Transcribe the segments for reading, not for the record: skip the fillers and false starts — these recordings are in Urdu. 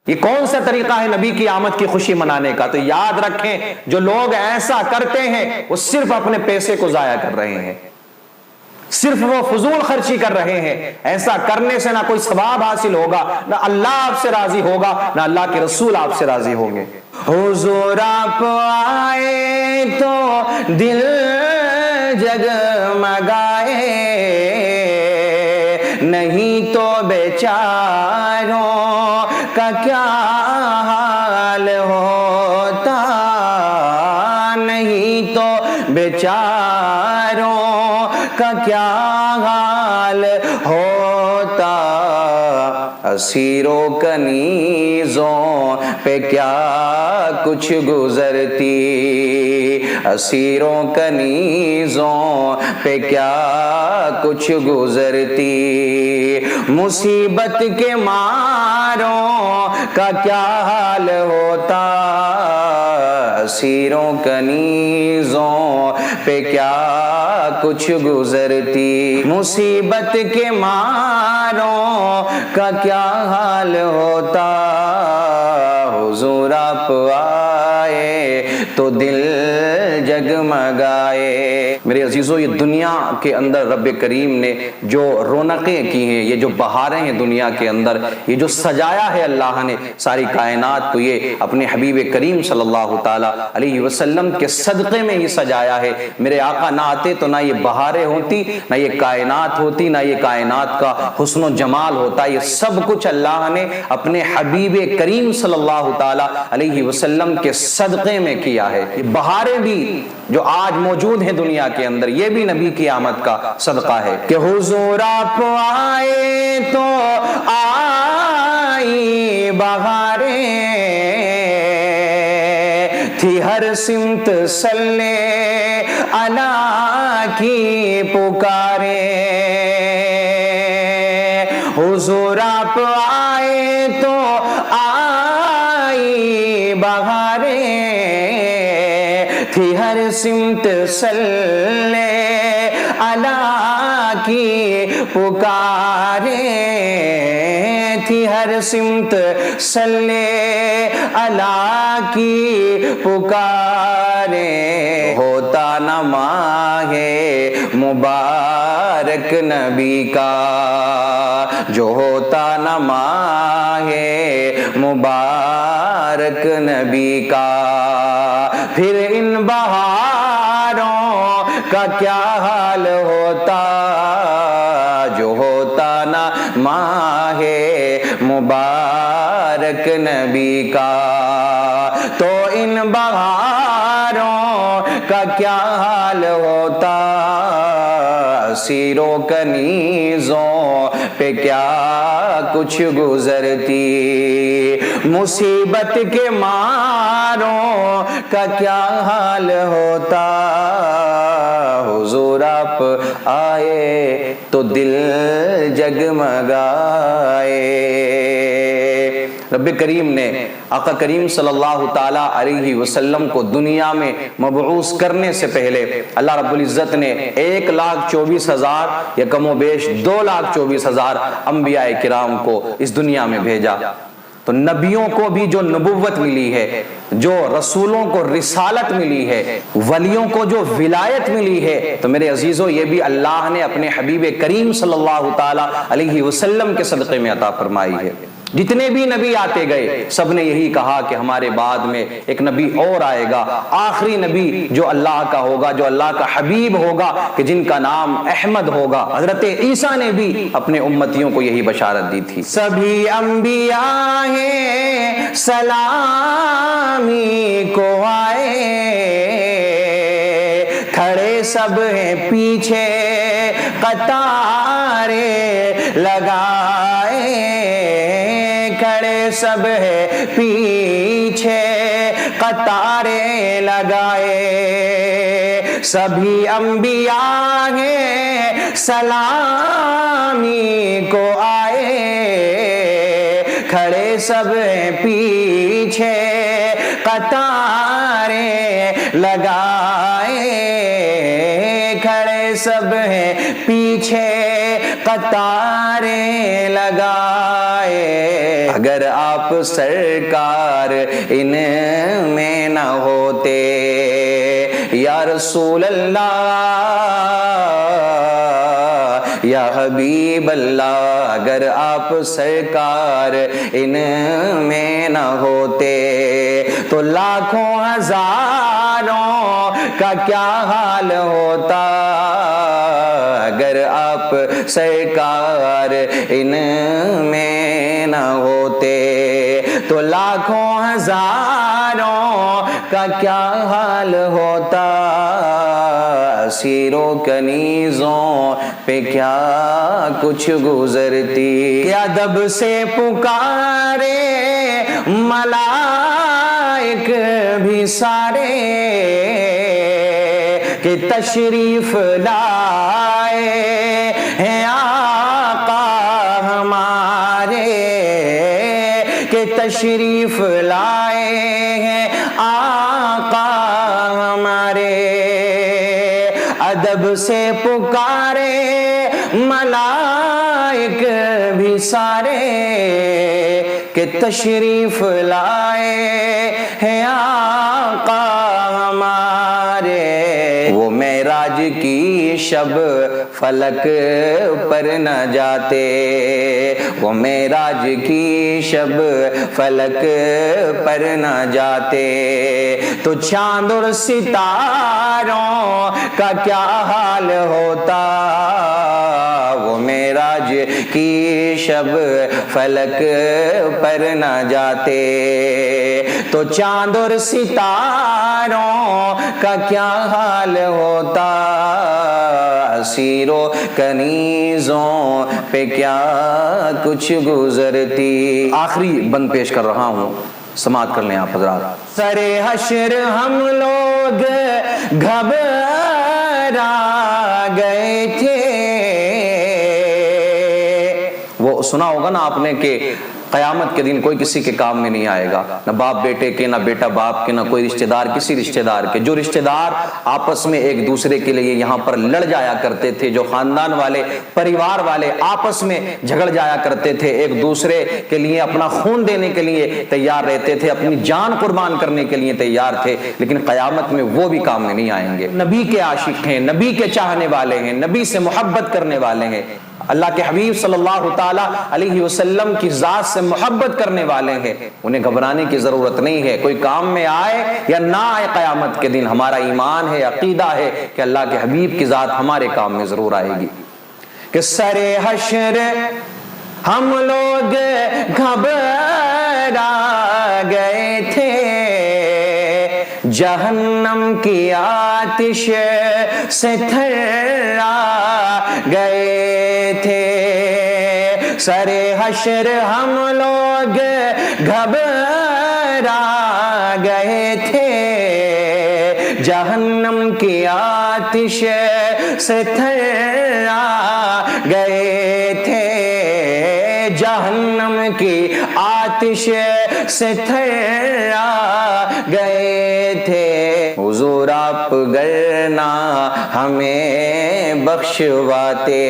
یہ کون سا طریقہ ہے نبی کی آمد کی خوشی منانے کا؟ تو یاد رکھیں جو لوگ ایسا کرتے ہیں وہ صرف اپنے پیسے کو ضائع کر رہے ہیں، صرف وہ فضول خرچی کر رہے ہیں۔ ایسا کرنے سے نہ کوئی ثواب حاصل ہوگا، نہ اللہ آپ سے راضی ہوگا، نہ اللہ کے رسول آپ سے راضی ہوں گے۔ حضور آپ آئے تو دل جگمگائے، نہیں تو بیچاروں کا کیا حال ہوتا، نہیں تو بیچاروں کا کیا حال ہوتا، اسیروں کنیزوں پہ کیا کچھ گزرتی، اسیروں کنیزوں پہ کیا کچھ گزرتی، مصیبت کے ماروں کا کیا حال ہوتا، اسیروں کنیزوں پہ کیا کچھ گزرتی، مصیبت کے ماروں کا کیا حال ہوتا، حضور آپ آئے تو دل جگمگائے۔ میرے عزیزو، یہ دنیا کے اندر رب کریم نے جو رونقیں کی ہیں، یہ جو بہاریں ہیں دنیا کے اندر، یہ جو سجایا ہے اللہ نے ساری کائنات کو، یہ اپنے حبیب کریم صلی اللہ تعالی علیہ وسلم کے صدقے میں ہی سجایا ہے۔ میرے آقا نہ آتے تو نہ یہ بہاریں ہوتی، نہ یہ کائنات ہوتی، نہ یہ کائنات کا حسن و جمال ہوتا۔ یہ سب کچھ اللہ نے اپنے حبیب کریم صلی اللہ تعالی علیہ وسلم کے صدقے میں کیا ہے۔ یہ بہاریں بھی جو آج موجود ہیں دنیا کے اندر، یہ بھی نبی کی آمد کا صدقہ ہے کہ حضور آپ آئے تو آئی بہاریں، تھی ہر سمت صلی اللہ کی پکاریں، حضور آپ آئے تو آئی بہاریں، تھی ہر سمت صلی اللہ کی پکاریں، تھی ہر سمت صلی اللہ کی پکاریں، ہوتا نہ ماہ مبارک نبی کا، جو ہوتا نہ ماہ مبارک نبی کا، پھر ان بہاروں کا کیا حال ہوتا، جو ہوتا نہ ماہ مبارک نبی کا، تو ان بہاروں کا کیا حال ہوتا، اسیروں کنیزوں پہ کیا کچھ گزرتی، مصیبت کے ماروں کا کیا حال ہوتا، حضور آپ آئے تو دل جگمگائے۔ رب کریم نے آقا کریم صلی اللہ تعالی علیہ وسلم کو دنیا میں مبعوث کرنے سے پہلے اللہ رب العزت نے 1,24,000 یا کم و بیش 2,24,000 انبیاء کرام کو اس دنیا میں بھیجا۔ تو نبیوں کو بھی جو نبوت ملی ہے، جو رسولوں کو رسالت ملی ہے، ولیوں کو جو ولایت ملی ہے، تو میرے عزیزو یہ بھی اللہ نے اپنے حبیب کریم صلی اللہ تعالی علیہ وسلم کے صدقے میں عطا فرمائی ہے۔ جتنے بھی نبی آتے گئے سب نے یہی کہا کہ ہمارے بعد میں ایک نبی اور آئے گا، آخری نبی جو اللہ کا ہوگا، جو اللہ کا حبیب ہوگا، کہ جن کا نام احمد ہوگا۔ حضرت عیسیٰ نے بھی اپنے امتیوں کو یہی بشارت دی تھی۔ سبھی انبیاء ہیں سلامی کو آئے، کھڑے سب ہیں پیچھے قطاریں لگائے، کھڑے سب ہے پیچھے قطاریں لگائے، سبھی انبیاء ہیں سلامی کو آئے، کھڑے سب ہیں پیچھے قطاریں لگائے، کھڑے سب ہیں پیچھے قطاریں لگائے۔ اگر آپ سرکار ان میں نہ ہوتے یا رسول اللہ یا حبیب اللہ، اگر آپ سرکار ان میں نہ ہوتے تو لاکھوں ہزاروں کا کیا حال ہوتا، اگر آپ سرکار ان میں نہ ہوتے تو لاکھوں ہزاروں کا کیا حال ہوتا، اسیروں کنیزوں پہ کیا کچھ گزرتی، کہ ادب سے پکارے ملائک بھی سارے، کہ تشریف لائے ہیں آقا ہمارے، کہ تشریف لائے ہیں آقا ہمارے، ادب سے پکارے ملائک بھی سارے، کہ تشریف لائے ہیں آقا ہمارے۔ وہ معراج کی شب فلک پر نہ جاتے، وہ معراج کی شب فلک پر نہ جاتے تو چاند اور ستاروں کا کیا حال ہوتا، وہ معراج کی شب فلک پر نہ جاتے تو چاند اور ستاروں کا کیا حال ہوتا، اسیروں کنیزوں پہ کیا کچھ گزرتی۔ آخری بند پیش کر رہا ہوں، سماعت کر لیں آپ حضرات۔ سر حشر ہم لوگ گھبرا گئے تھے، وہ سنا ہوگا نا آپ نے کہ قیامت کے دن کوئی کسی کے کام میں نہیں آئے گا، نہ باپ بیٹے کے، نہ بیٹا باپ کے، نہ کوئی رشتہ دار کسی رشتہ دار کے۔ جو رشتہ دار آپس میں ایک دوسرے کے لیے یہاں پر لڑ جایا کرتے تھے، جو خاندان والے، پریوار والے آپس میں جھگڑ جایا کرتے تھے، ایک دوسرے کے لیے اپنا خون دینے کے لیے تیار رہتے تھے، اپنی جان قربان کرنے کے لیے تیار تھے، لیکن قیامت میں وہ بھی کام میں نہیں آئیں گے۔ نبی کے عاشق ہیں، نبی کے چاہنے والے ہیں، نبی سے محبت کرنے والے ہیں، اللہ کے حبیب صلی اللہ تعالیٰ علیہ وسلم کی ذات سے محبت کرنے والے ہیں، انہیں گھبرانے کی ضرورت نہیں ہے، کوئی کام میں آئے یا نہ آئے قیامت کے دن ہمارا ایمان ہے، عقیدہ ہے کہ اللہ کے حبیب کی ذات ہمارے کام میں ضرور آئے گی۔ کہ سر حشر ہم لوگ گھبرا گئے تھے، جہنم کی آتش سے تھرا گئے تھے، سر حشر ہم لوگ گھبرا گئے تھے، جہنم کی آتش سے تھرا گئے تھے، جہنم کی آتش سے تھرا گئے تھے، حضور آپ گرنا ہمیں بخشواتے،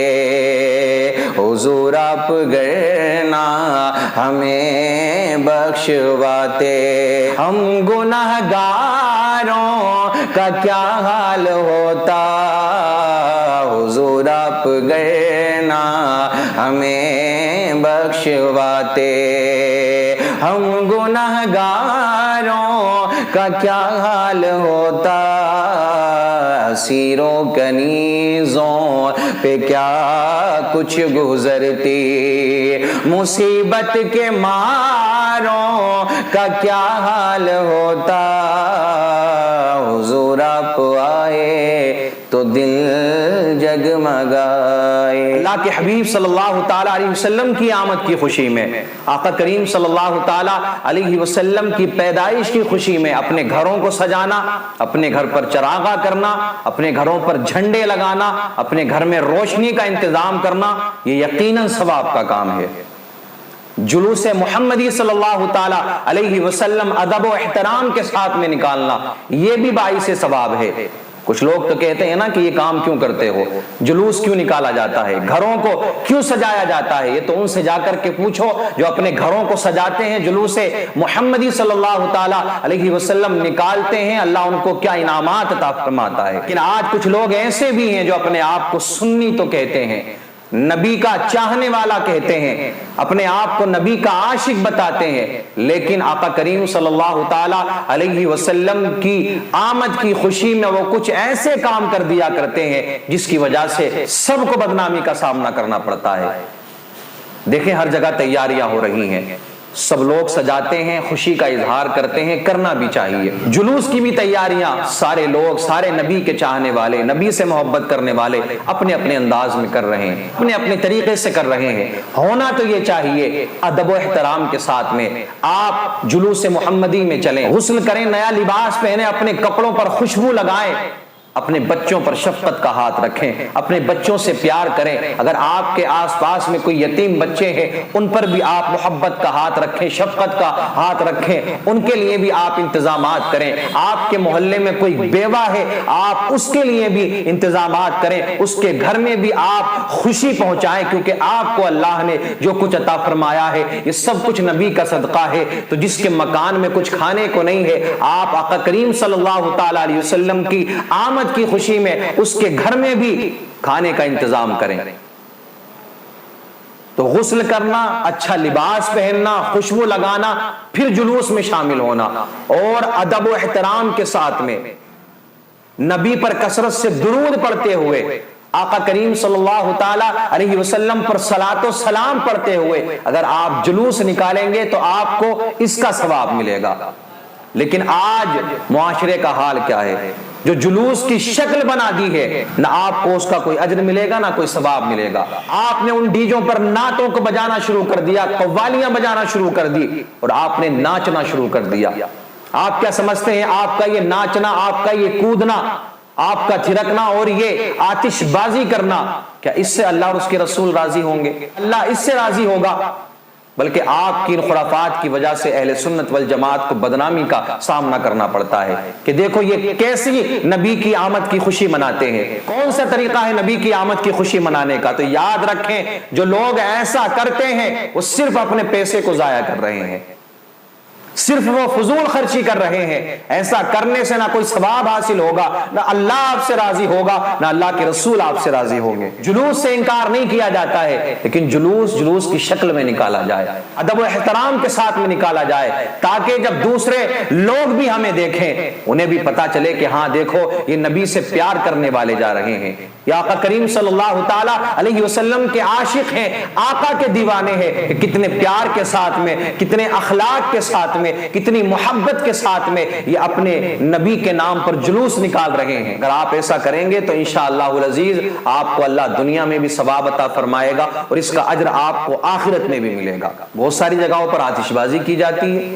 حضور آپ گرنا ہمیں بخشواتے، ہم گنہگاروں کا کیا حال ہوتا، حضور آپ گرنا ہمیں بخشواتے، ہم گنہگاروں کا کیا حال ہوتا، اسیروں کنیزوں پہ کیا کچھ گزرتی، مصیبت کے ماروں کا کیا حال ہوتا، حضور آپ آئے تو دل جگمگائے۔ اللہ کے حبیب صلی اللہ تعالیٰ علیہ وسلم کی آمد کی خوشی میں، آقا کریم صلی اللہ تعالیٰ علیہ وسلم کی پیدائش کی خوشی میں اپنے گھروں کو سجانا، اپنے گھر پر چراغاں کرنا، اپنے گھروں پر جھنڈے لگانا، اپنے گھر میں روشنی کا انتظام کرنا، یہ یقیناً ثواب کا کام ہے۔ جلوس محمدی صلی اللہ تعالیٰ علیہ وسلم ادب و احترام کے ساتھ میں نکالنا، یہ بھی باعث ثواب ہے۔ کچھ لوگ تو کہتے ہیں نا کہ یہ کام کیوں کرتے ہو، جلوس کیوں نکالا جاتا ہے، گھروں کو کیوں سجایا جاتا ہے؟ یہ تو ان سے جا کر کے پوچھو جو اپنے گھروں کو سجاتے ہیں، جلوس محمدی صلی اللہ تعالی علیہ وسلم نکالتے ہیں، اللہ ان کو کیا انعامات عطا فرماتا ہے۔ لیکن آج کچھ لوگ ایسے بھی ہیں جو اپنے آپ کو سنی تو کہتے ہیں، نبی کا چاہنے والا کہتے ہیں، اپنے آپ کو نبی کا عاشق بتاتے ہیں، لیکن آقا کریم صلی اللہ تعالی علیہ وسلم کی آمد کی خوشی میں وہ کچھ ایسے کام کر دیا کرتے ہیں جس کی وجہ سے سب کو بدنامی کا سامنا کرنا پڑتا ہے۔ دیکھیں ہر جگہ تیاریاں ہو رہی ہیں، سب لوگ سجاتے ہیں، خوشی کا اظہار کرتے ہیں، کرنا بھی چاہیے۔ جلوس کی بھی تیاریاں سارے لوگ، سارے نبی کے چاہنے والے، نبی سے محبت کرنے والے اپنے اپنے انداز میں کر رہے ہیں، اپنے اپنے طریقے سے کر رہے ہیں۔ ہونا تو یہ چاہیے ادب و احترام کے ساتھ میں آپ جلوس محمدی میں چلیں، غسل کریں، نیا لباس پہنیں، اپنے کپڑوں پر خوشبو لگائیں، اپنے بچوں پر شفقت کا ہاتھ رکھیں، اپنے بچوں سے پیار کریں۔ اگر آپ کے آس پاس میں کوئی یتیم بچے ہیں ان پر بھی آپ محبت کا ہاتھ رکھیں، شفقت کا ہاتھ رکھیں، ان کے لیے بھی آپ انتظامات کریں۔ آپ کے محلے میں کوئی بیوہ ہے، آپ اس کے لیے بھی انتظامات کریں، اس کے گھر میں بھی آپ خوشی پہنچائیں، کیونکہ آپ کو اللہ نے جو کچھ عطا فرمایا ہے یہ سب کچھ نبی کا صدقہ ہے۔ تو جس کے مکان میں کچھ کھانے کو نہیں ہے، آپ آقا کریم صلی اللہ تعالی علیہ وسلم کی آمد کی خوشی میں اس کے گھر میں بھی کھانے کا انتظام کریں۔ تو غسل کرنا، اچھا لباس پہننا، خوشبو لگانا، پھر جلوس میں شامل ہونا، اور ادب و احترام کے ساتھ میں نبی پر کثرت سے درود پڑھتے ہوئے، آقا کریم صلی اللہ تعالی علیہ وسلم پر صلاۃ و سلام پڑھتے ہوئے اگر آپ جلوس نکالیں گے تو آپ کو اس کا ثواب ملے گا۔ لیکن آج معاشرے کا حال کیا ہے؟ جو جلوس کی شکل بنا دی ہے، نہ آپ کو اس کا کوئی اجر ملے گا نہ کوئی ثواب ملے گا۔ آپ نے ان ڈیجوں پر نعتوں کو بجانا شروع کر دیا، قوالیاں بجانا شروع کر دی، اور آپ نے ناچنا شروع کر دیا۔ آپ کیا سمجھتے ہیں آپ کا یہ ناچنا، آپ کا یہ کودنا، آپ کا تھرکنا اور یہ آتش بازی کرنا، کیا اس سے اللہ اور اس کے رسول راضی ہوں گے؟ اللہ اس سے راضی ہوگا؟ بلکہ آپ کی ان خرافات کی وجہ سے اہل سنت والجماعت کو بدنامی کا سامنا کرنا پڑتا ہے کہ دیکھو یہ کیسی نبی کی آمد کی خوشی مناتے ہیں، کون سا طریقہ ہے نبی کی آمد کی خوشی منانے کا۔ تو یاد رکھیں جو لوگ ایسا کرتے ہیں وہ صرف اپنے پیسے کو ضائع کر رہے ہیں، صرف وہ فضول خرچی کر رہے ہیں۔ ایسا کرنے سے نہ کوئی ثواب حاصل ہوگا، نہ اللہ آپ سے راضی ہوگا، نہ اللہ کے رسول آپ سے راضی ہوں گے۔ جلوس سے انکار نہیں کیا جاتا ہے، لیکن جلوس کی شکل میں نکالا جائے، ادب و احترام کے ساتھ میں نکالا جائے، تاکہ جب دوسرے لوگ بھی ہمیں دیکھیں انہیں بھی پتا چلے کہ ہاں دیکھو یہ نبی سے پیار کرنے والے جا رہے ہیں، یا آقا کریم صلی اللہ تعالی علیہ وسلم کے عاشق ہیں، آقا کے دیوانے ہیں، کہ کتنے پیار کے ساتھ میں، کتنے اخلاق کے ساتھ میں، کتنی محبت کے ساتھ میں یہ اپنے نبی کے نام پر جلوس نکال رہے ہیں۔ اگر آپ ایسا کریں گے تو انشاءاللہ العزیز آپ کو اللہ دنیا میں بھی ثواب عطا فرمائے گا اور اس کا اجر آپ کو آخرت میں بھی ملے گا۔ بہت ساری جگہوں پر آتش بازی کی جاتی ہے،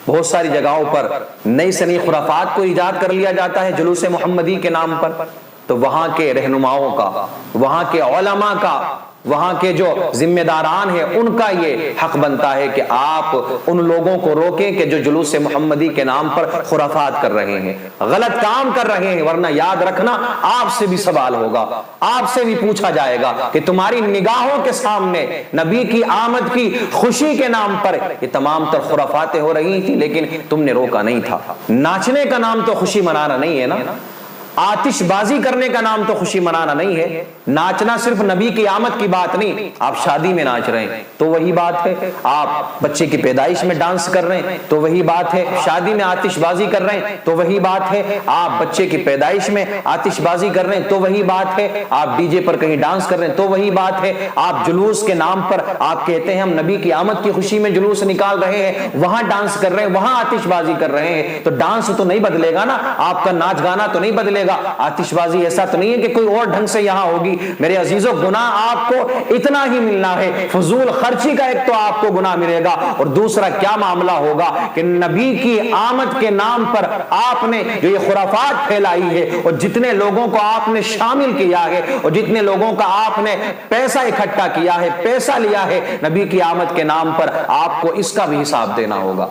بہت ساری جگہوں پر نئی سے نئی خرافات کو ایجاد کر لیا جاتا ہے جلوس محمدی کے نام پر۔ تو وہاں کے رہنماؤں کا، وہاں کے علماء کا، وہاں کے جو ذمہ داران ہیں ان کا یہ حق بنتا ہے کہ آپ ان لوگوں کو روکیں کہ جو جلوس محمدی کے نام پر خرافات کر رہے ہیں، غلط کام کر رہے ہیں، ورنہ یاد رکھنا آپ سے بھی سوال ہوگا، آپ سے بھی پوچھا جائے گا کہ تمہاری نگاہوں کے سامنے نبی کی آمد کی خوشی کے نام پر یہ تمام تر خرافاتیں ہو رہی تھی لیکن تم نے روکا نہیں تھا۔ ناچنے کا نام تو خوشی منانا نہیں ہے نا، آتش بازی کرنے کا نام تو خوشی منانا نہیں ہے۔ ناچنا صرف نبی کی آمد کی بات نہیں، آپ شادی میں ناچ رہے ہیں تو وہی بات ہے، آپ بچے کی پیدائش میں ڈانس کر رہے ہیں تو وہی بات ہے، شادی میں آتش بازی کر رہے ہیں تو وہی بات ہے، آپ بچے کی پیدائش میں آتش بازی کر رہے ہیں تو وہی بات ہے، آپ ڈی جے پر کہیں ڈانس کر رہے ہیں تو وہی بات ہے، آپ جلوس کے نام پر آپ کہتے ہیں ہم نبی کی آمد کی خوشی میں جلوس نکال رہے ہیں، وہاں ڈانس کر رہے ہیں، وہاں آتش بازی کر رہے ہیں، تو ڈانس تو نہیں بدلے گا نا، آپ کا ناچ گانا تو نہیں بدلے گا، آتش بازی ایسا تو نہیں ہے کہ کوئی اور ڈھنگ سے یہاں ہوگی۔ میرے عزیزو گناہ آپ کو اتنا ہی ملنا ہے، فضول خرچی کا ایک تو آپ کو گناہ ملے گا، اور دوسرا کیا معاملہ ہوگا کہ نبی کی آمد کے نام پر آپ نے جو یہ خرافات پھیلائی ہے اور جتنے لوگوں کو آپ نے شامل کیا ہے اور جتنے لوگوں کا آپ نے پیسہ اکٹھا کیا ہے، پیسہ لیا ہے نبی کی آمد کے نام پر، آپ کو اس کا بھی حساب دینا ہوگا۔